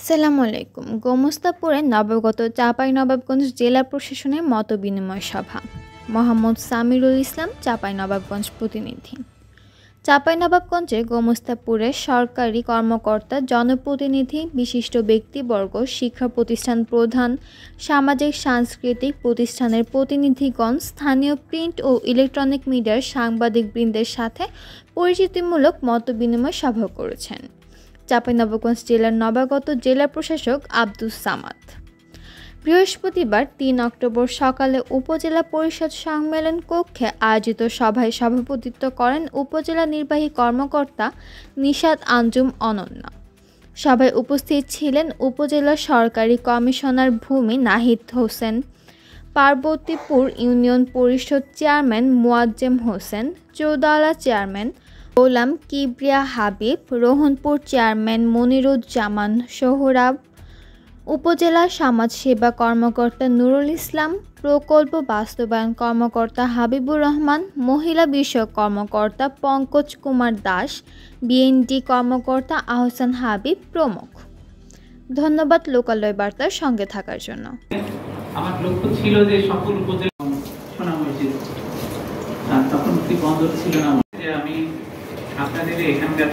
আসসালামু আলাইকুম। গোমস্তাপুরে নবাগত চাঁপাইনবাবগঞ্জ জেলা প্রশাসনের মতবিনিময় সভা। মোহাম্মদ সামিরুল ইসলাম, চাঁপাইনবাবগঞ্জ প্রতিনিধি। চাঁপাইনবাবগঞ্জে গোমস্তাপুরের সরকারি কর্মকর্তা, জনপ্রতিনিধি, বিশিষ্ট ব্যক্তিবর্গ, শিক্ষা প্রতিষ্ঠান প্রধান, সামাজিক সাংস্কৃতিক প্রতিষ্ঠানের প্রতিনিধিগণ, স্থানীয় প্রিন্ট ও ইলেকট্রনিক মিডিয়ার সাংবাদিকবৃন্দের সাথে পরিচিতিমূলক মতবিনিময় সভা করেছেন চাঁপাইনবাবগঞ্জ জেলার নবাগত জেলা প্রশাসক আব্দুস সামাদ। বৃহস্পতিবার ৩ অক্টোবর সকালে উপজেলা পরিষদ সম্মেলন কক্ষে আয়োজিত সভায় সভাপতিত্ব করেন উপজেলা নির্বাহী কর্মকর্তা নিশাত আঞ্জুম অনন্যা। সভায় উপস্থিত ছিলেন উপজেলা সরকারি কমিশনার ভূমি নাহিদ হোসেন, পার্বতীপুর ইউনিয়ন পরিষদ চেয়ারম্যান মোয়াজ্জেম হোসেন, চৌদালা চেয়ারম্যান গোলাম কিবরিয়া হাবিব, রোহনপুর চেয়ারম্যান মনিরুজ্জামান সোহরাব, উপজেলা সমাজসেবা কর্মকর্তা নুরুল ইসলাম, প্রকল্প বাস্তবায়ন কর্মকর্তা হাবিবুর রহমান, মহিলা বিষয়ক কর্মকর্তা পঙ্কজ কুমার দাস, বিএনডি কর্মকর্তা আহসান হাবিব প্রমুখ। ধন্যবাদ লোকালয় বার্তার সঙ্গে থাকার জন্য। আমার লক্ষ্য ছিল যে সকল উপজেলা শোনা হয়েছিল, তখন বন্দর ছিল না, যে আমি আপনাদের এখানকার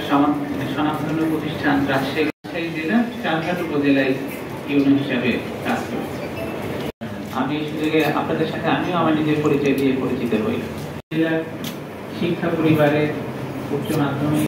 স্বনামধন্য প্রতিষ্ঠান রাজশাহী জেলার চারঘাট উপজেলায় ইউনিয়ন হিসাবে কাজ করছি। আমি এই সুযোগে আপনাদের সাথে আমিও আমার নিজের পরিচয় দিয়ে পরিচিত হই। জেলার শিক্ষা পরিবারের উচ্চ মাধ্যমিক